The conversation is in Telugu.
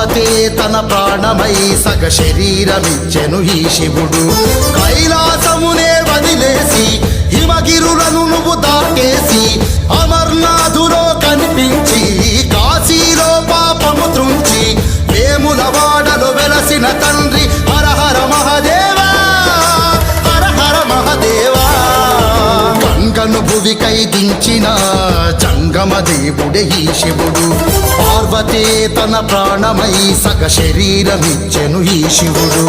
పార్వతే తన ప్రాణమై సగ శరీరమిచ్చెను ఈ శివుడు. కైలాసమునే వదిలేసి హిమగిరులను నువ్వు దాటేసి అమర్నాథులో కనిపించి కాశీలో పాపము త్రుంచి వేములవాడలో వెలసిన తండ్రి హర హర మహదేవా, హర హర మహదేవా. గంగను భువికై దించిన జంగమ దేవుడే ఈ శివుడు. పార్వతే తన ప్రాణమై సగ శరీరమిచ్చెను ఈ శివుడు.